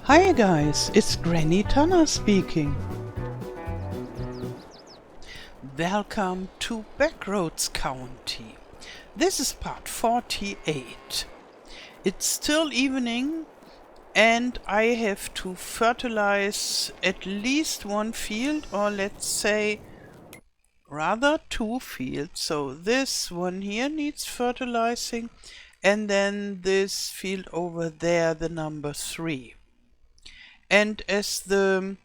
Hi guys, it's Granny Tana speaking. Welcome to Backroads County. This is part 48. It's still evening and I have to fertilize at least one field, or let's say rather two fields. So this one here needs fertilizing and then this field over there, the number 3. And as the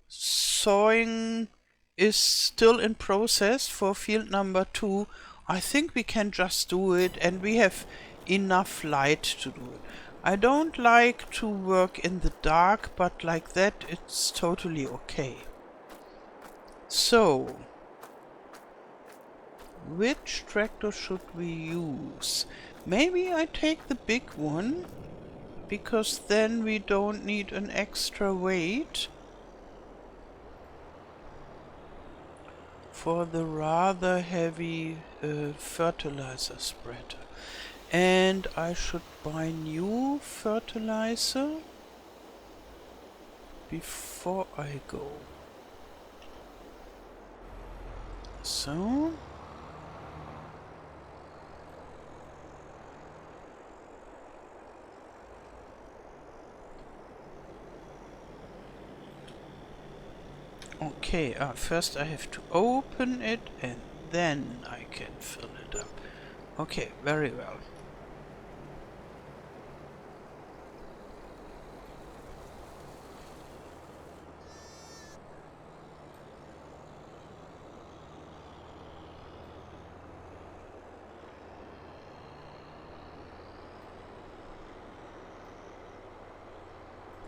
sowing is still in process for field number 2, I think we can just do it, and we have enough light to do it. I don't like to work in the dark, but like that it's totally okay. So, which tractor should we use? Maybe I take the big one, because then we don't need an extra weight for the rather heavy fertilizer spreader. And I should buy new fertilizer before I go. So okay, first I have to open it and then I can fill it up. Okay, very well.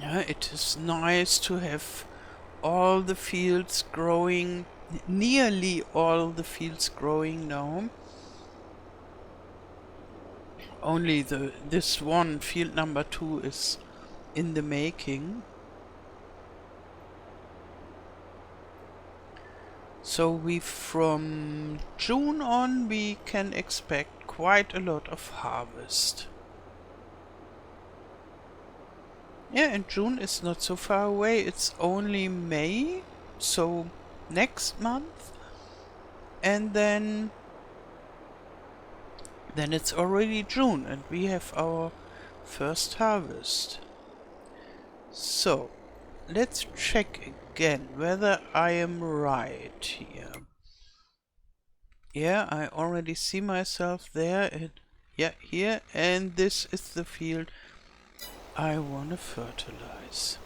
Yeah, it is nice to have all the fields growing, nearly all the fields growing now. Only this one, field number 2, is in the making. So from June on we can expect quite a lot of harvest. Yeah, and June is not so far away, it's only May, so next month, and then it's already June and we have our first harvest. So let's check again whether I am right here. Yeah, I already see myself there, and yeah, here, and this is the field I want to fertilize.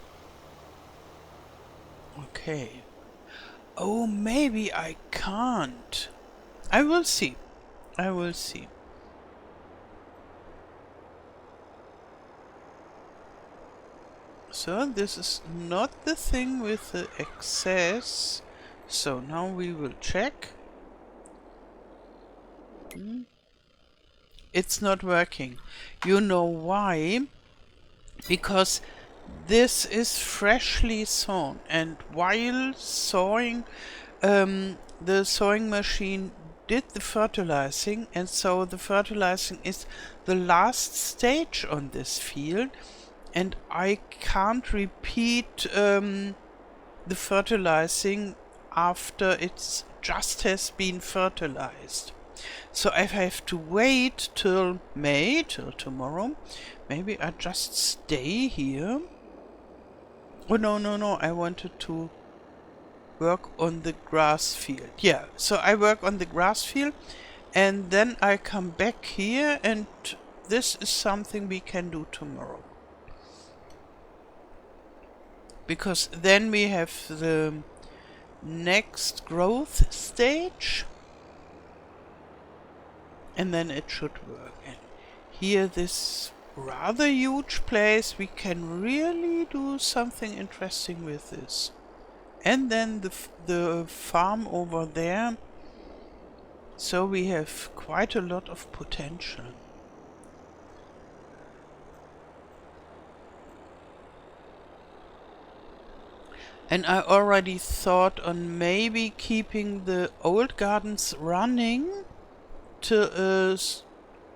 Okay. Oh, maybe I can't. I will see. I will see. So this is not the thing with the excess. So now we will check. It's not working. You know why? Because this is freshly sown, and while sowing, the sowing machine did the fertilizing, and so the fertilizing is the last stage on this field, and I can't repeat the fertilizing after it's just has been fertilized. So I have to wait till May, till tomorrow. Maybe I just stay here. Oh, no, I wanted to work on the grass field. Yeah, so I work on the grass field and then I come back here, and this is something we can do tomorrow. Because then we have the next growth stage. And then it should work. And here, this rather huge place, we can really do something interesting with this. And then the farm over there. So we have quite a lot of potential. And I already thought on maybe keeping the old gardens running to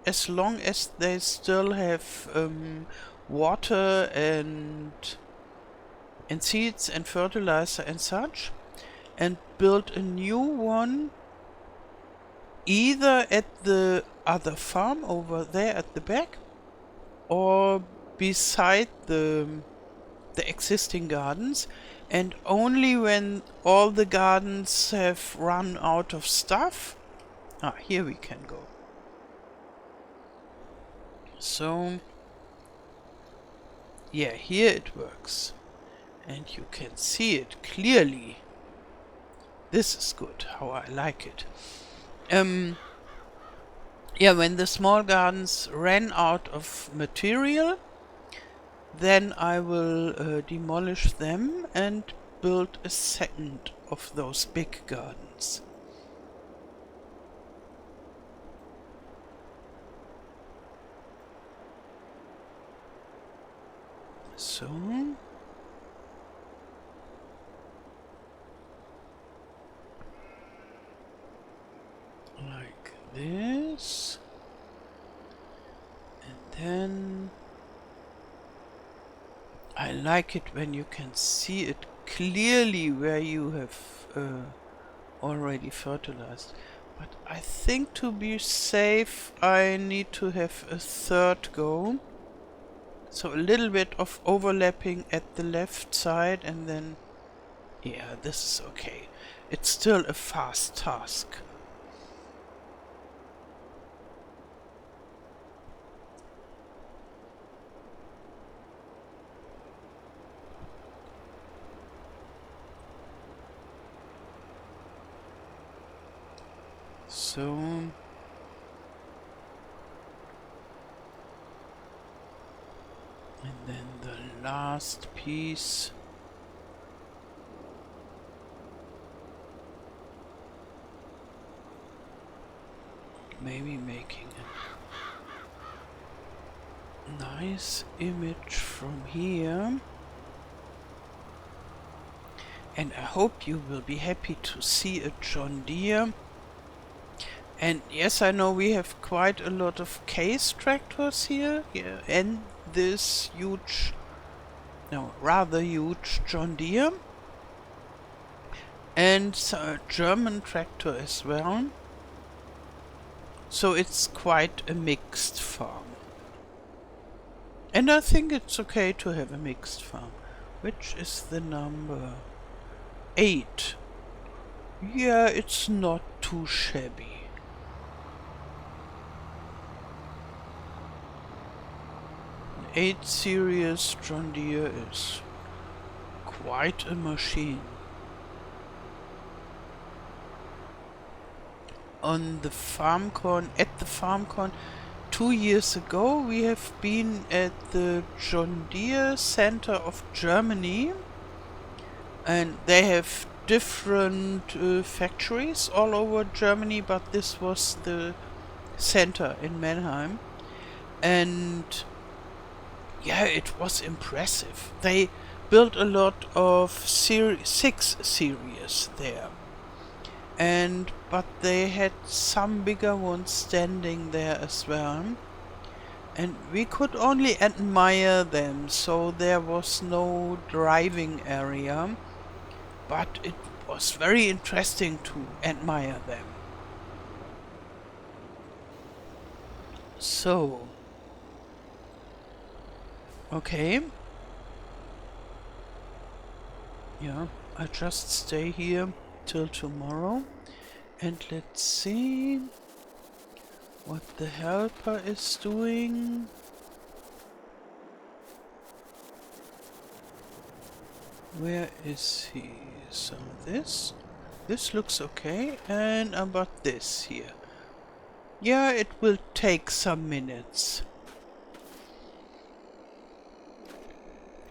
as long as they still have water and and seeds and fertilizer and such, and build a new one either at the other farm over there at the back or beside the existing gardens, and only when all the gardens have run out of stuff, here we can go. So yeah, here it works and you can see it clearly. This is good, how I like it. Yeah, when the small gardens ran out of material, then I will demolish them and build a second of those big gardens. So, like this, and then I like it when you can see it clearly where you have already fertilized. But I think to be safe I need to have a third go. So a little bit of overlapping at the left side, and then yeah, this is okay. It's still a fast task. So and then the last piece. Maybe making a nice image from here. And I hope you will be happy to see a John Deere. And yes, I know we have quite a lot of case tractors here, yeah, and this huge, no, rather huge John Deere, and a German tractor as well. So it's quite a mixed farm. And I think it's okay to have a mixed farm. Which is the number 8. Yeah, it's not too shabby. An 8 series John Deere is quite a machine. On the FarmCon, at the FarmCon 2 years ago, we have been at the John Deere Center of Germany, and they have different factories all over Germany, but this was the center in Mannheim, and yeah, it was impressive. They built a lot of 6 series there. But they had some bigger ones standing there as well, and we could only admire them, so there was no driving area, but it was very interesting to admire them. So, okay, yeah, I just stay here till tomorrow. And let's see what the helper is doing. Where is he? So this looks okay. And about this here. Yeah, it will take some minutes.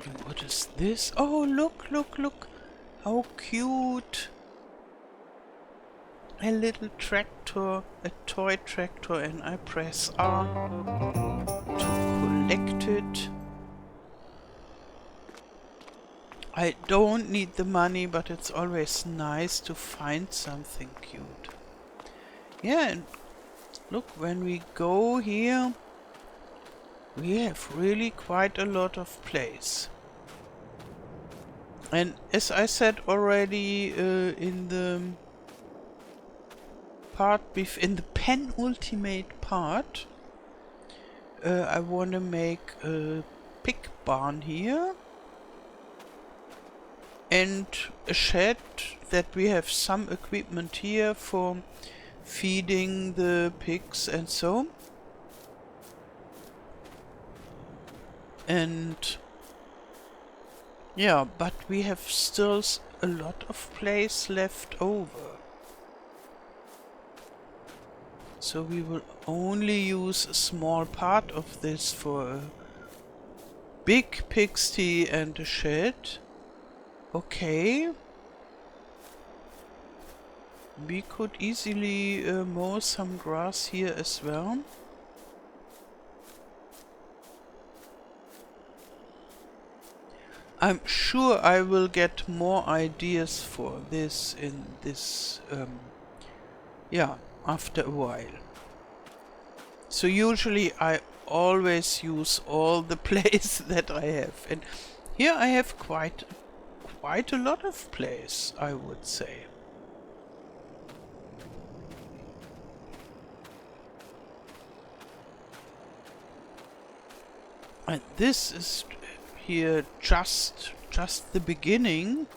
And what is this? Oh, look, look, look. How cute. A little tractor, a toy tractor, and I press R to collect it. I don't need the money, but it's always nice to find something cute. Yeah, and look, when we go here, we have really quite a lot of place. And as I said already in the part, in the penultimate part, I want to make a pig barn here and a shed that we have some equipment here for feeding the pigs and so. And yeah, but we have still a lot of place left over. So we will only use a small part of this for a big pigsty and a shed. Okay. We could easily mow some grass here as well. I'm sure I will get more ideas for this in this, yeah, after a while. So usually I always use all the place that I have. And here I have quite a lot of place, I would say. And this is here just the beginning.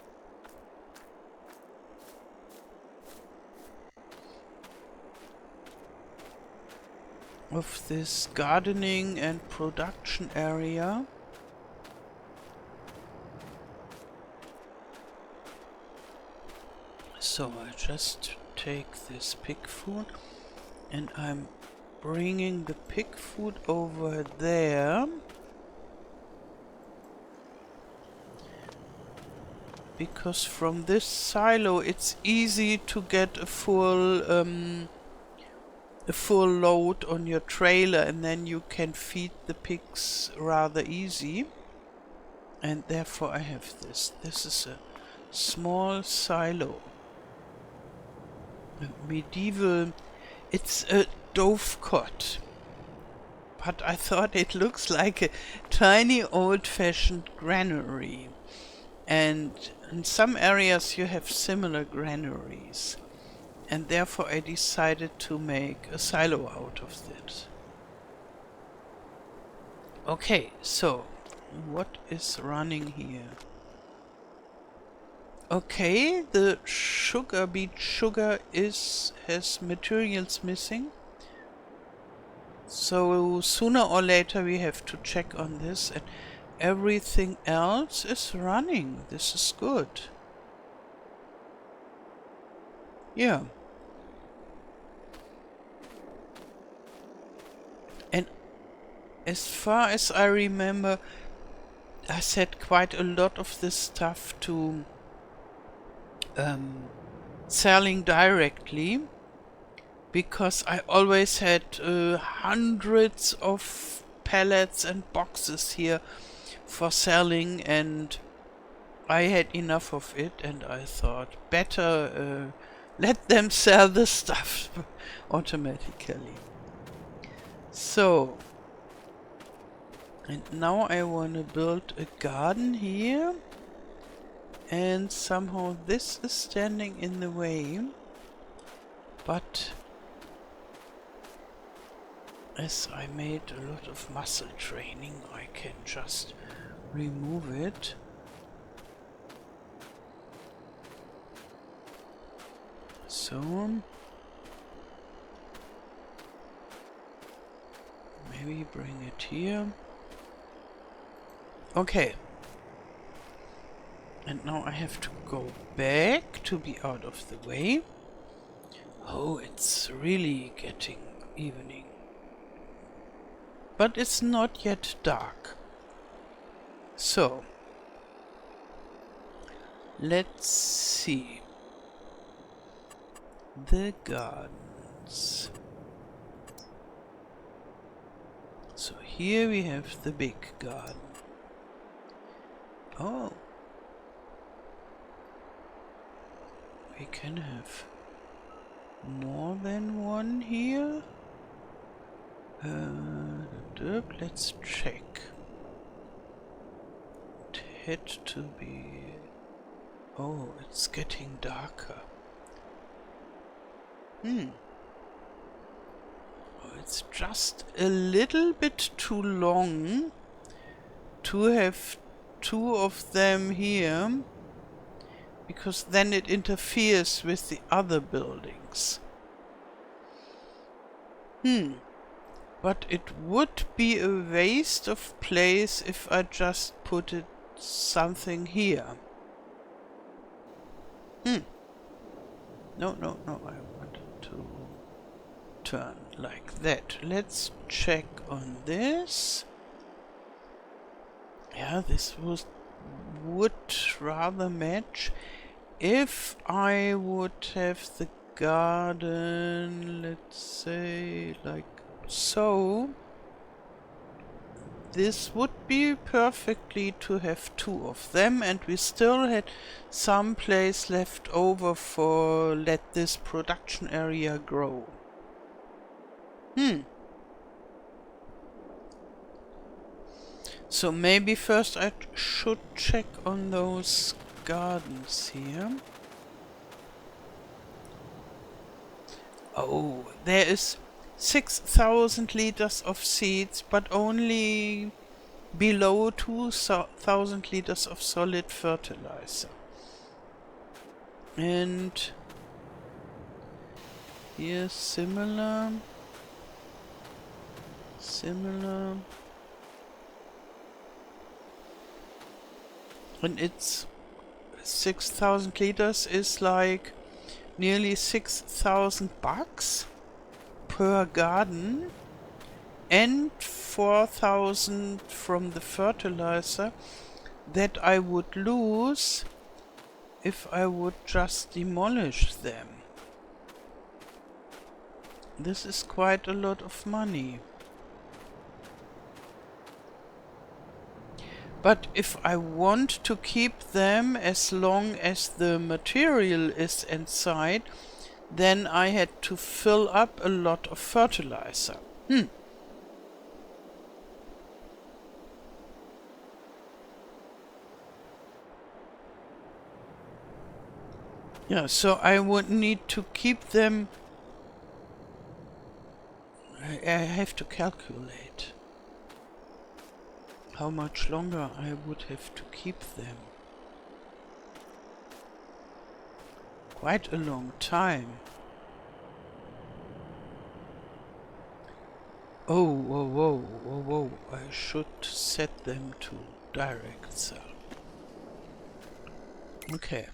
Of this gardening and production area. So I just take this pig food and I'm bringing the pig food over there. Because from this silo it's easy to get a full load on your trailer, and then you can feed the pigs rather easy. And therefore I have this. This is a small silo. A medieval, it's a dovecot. But I thought it looks like a tiny old-fashioned granary. And in some areas you have similar granaries. And therefore I decided to make a silo out of this. Okay, so what is running here? Okay, the beet sugar has materials missing. So sooner or later we have to check on this, and everything else is running. This is good. Yeah. And as far as I remember, I set quite a lot of this stuff to selling directly, because I always had hundreds of pallets and boxes here for selling, and I had enough of it, and I thought better let them sell the stuff automatically. So, and now I want to build a garden here, and somehow this is standing in the way, but as I made a lot of muscle training, I can just remove it. So maybe bring it here. Okay. And now I have to go back to be out of the way. Oh, it's really getting evening. But it's not yet dark. So, let's see. The gardens. So here we have the big garden. Oh. We can have more than one here. Let's check. It had to be Oh, it's getting darker. Oh, it's just a little bit too long to have two of them here, because then it interferes with the other buildings. But it would be a waste of place if I just put it something here. No, I want to turn like that. Let's check on this. Yeah, this would rather match. If I would have the garden, let's say, like so, this would be perfectly to have two of them, and we still had some place left over for let this production area grow. So maybe first I should check on those gardens here. Oh, there is 6,000 liters of seeds, but only below 2,000 liters of solid fertilizer. And here similar. And it's 6,000 liters is like nearly 6,000 bucks per garden, and 4,000 from the fertilizer that I would lose if I would just demolish them. This is quite a lot of money. But if I want to keep them as long as the material is inside, then I had to fill up a lot of fertilizer. Yeah, so I would need to keep them. I have to calculate how much longer I would have to keep them. Quite a long time. Oh, whoa. I should set them to direct sell. Okay.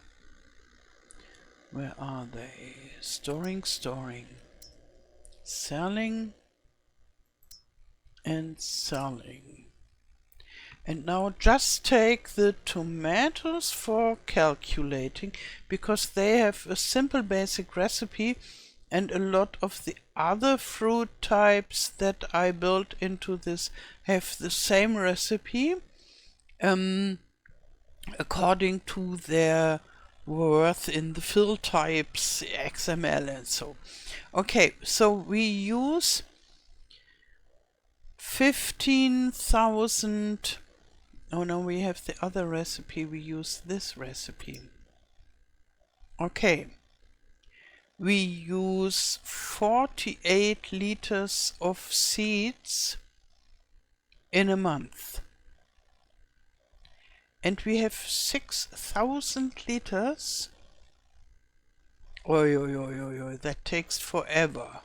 Where are they? Storing. Selling and selling. And now just take the tomatoes for calculating, because they have a simple basic recipe, and a lot of the other fruit types that I built into this have the same recipe according to their worth in the fill types, XML and so. Okay, so we use 15,000. Oh no, we have the other recipe, we use this recipe. Okay. We use 48 liters of seeds in a month. And we have 6,000 liters. Oi, that takes forever.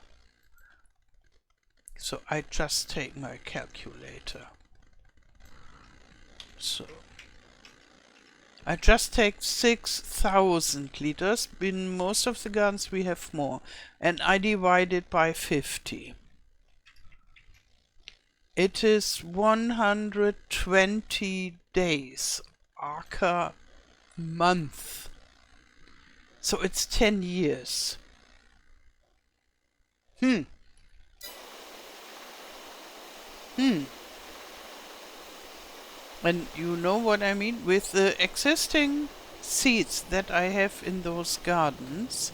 So I just take my calculator. So I just take 6,000 liters. In most of the gardens we have more, and I divide it by 50. It is 120 days, acre month. So it's 10 years. And you know what I mean? With the existing seeds that I have in those gardens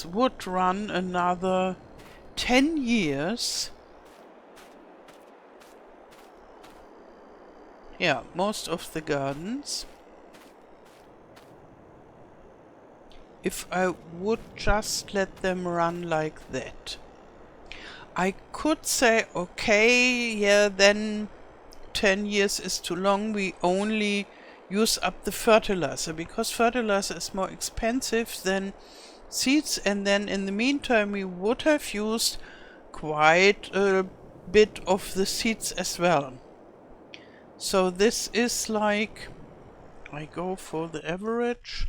would run another 10 years Yeah, most of the gardens. If I would just let them run like that. I could say, okay, yeah, then 10 years is too long, we only use up the fertilizer, because fertilizer is more expensive than seeds, and then in the meantime we would have used quite a bit of the seeds as well. So this is like, I go for the average,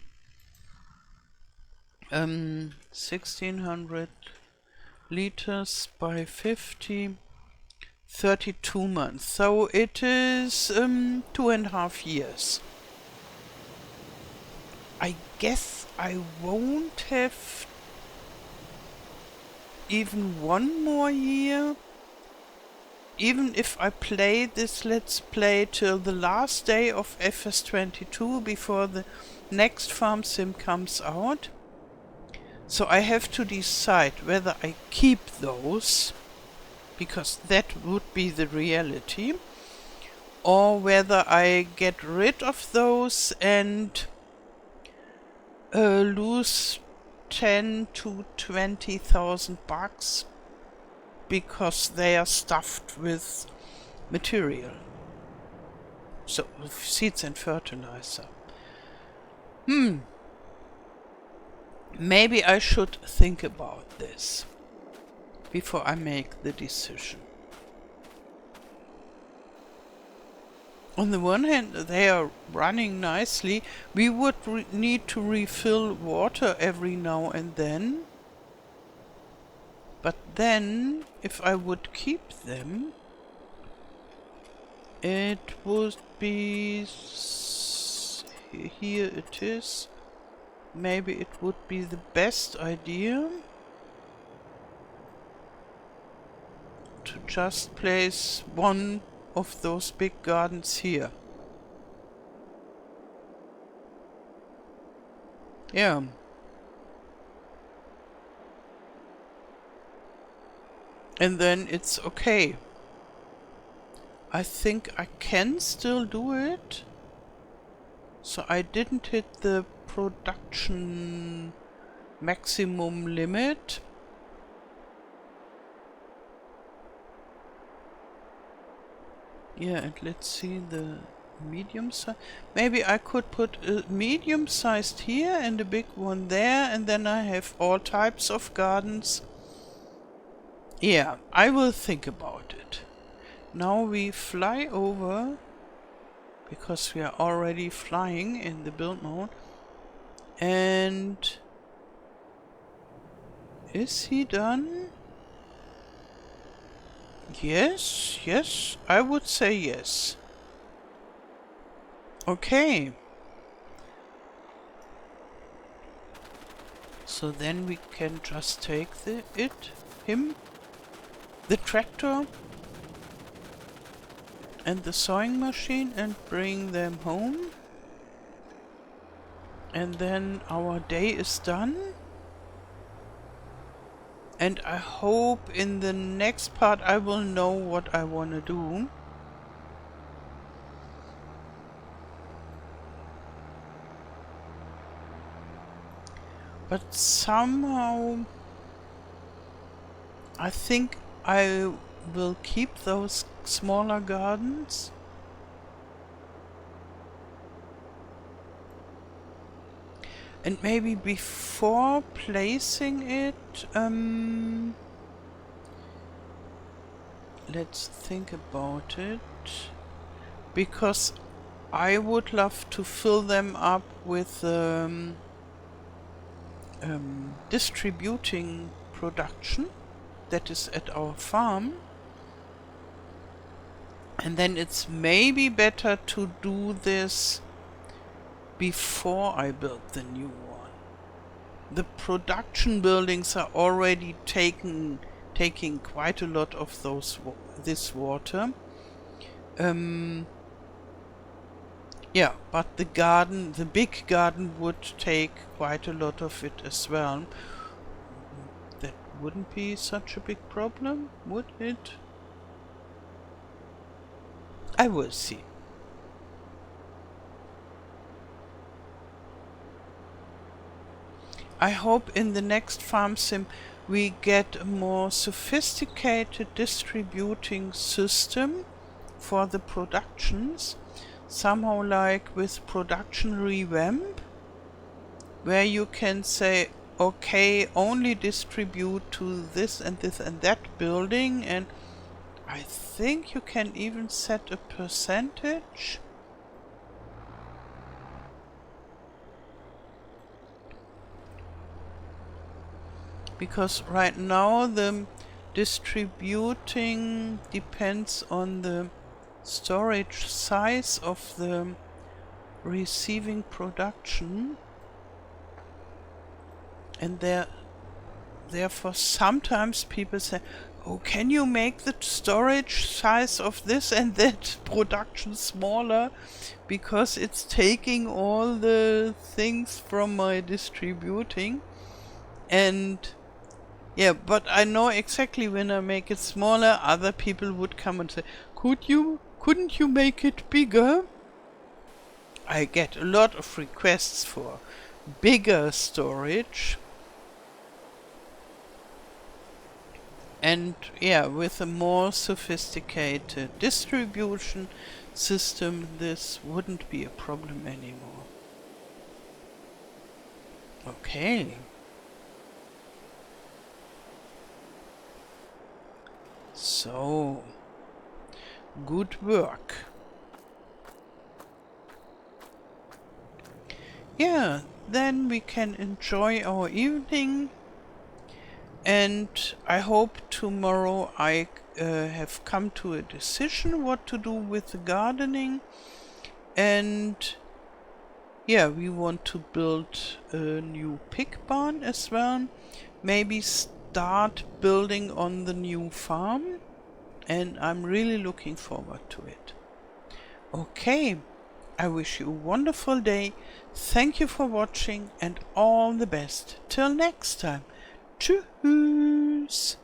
1600 liters by 50, 32 months. So it is 2.5 years. I guess I won't have even one more year. Even if I play this Let's Play till the last day of FS22 before the next farm sim comes out. So I have to decide whether I keep those, because that would be the reality, or whether I get rid of those and lose 10 to 20,000 bucks because they are stuffed with material, so with seeds and fertilizer. Maybe I should think about this before I make the decision. On the one hand, they are running nicely. We would need to refill water every now and then. But then, if I would keep them, it would be... here it is. Maybe it would be the best idea to just place one of those big gardens here. Yeah. And then it's okay. I think I can still do it. So I didn't hit the production maximum limit. Yeah, and let's see the medium size. Maybe I could put a medium sized here and a big one there, and then I have all types of gardens. Yeah, I will think about it. Now we fly over, because we are already flying in the build mode. And is he done? Yes, yes, I would say yes. Okay. So then we can just take the tractor and the sewing machine and bring them home. And then our day is done. And I hope in the next part I will know what I want to do. But somehow I think I will keep those smaller gardens. And maybe before placing it, let's think about it. Because I would love to fill them up with distributing production that is at our farm. And then it's maybe better to do this before I build the new one. The production buildings are already taking quite a lot of this water. Yeah, but the big garden would take quite a lot of it as well. That wouldn't be such a big problem, would it? I will see. I hope in the next farm sim we get a more sophisticated distributing system for the productions, somehow like with production revamp, where you can say, okay, only distribute to this and this and that building, and I think you can even set a percentage. Because right now the distributing depends on the storage size of the receiving production, and therefore sometimes people say, oh, can you make the storage size of this and that production smaller, because it's taking all the things from my distributing. And yeah, but I know exactly when I make it smaller, other people would come and say, couldn't you make it bigger? I get a lot of requests for bigger storage. And yeah, with a more sophisticated distribution system, this wouldn't be a problem anymore. Okay. So, good work. Yeah, then we can enjoy our evening, and I hope tomorrow I have come to a decision what to do with the gardening. And yeah, we want to build a new pig barn as well, maybe start building on the new farm, and I'm really looking forward to it. Okay, I wish you a wonderful day. Thank you for watching and all the best. Till next time. Tschüss.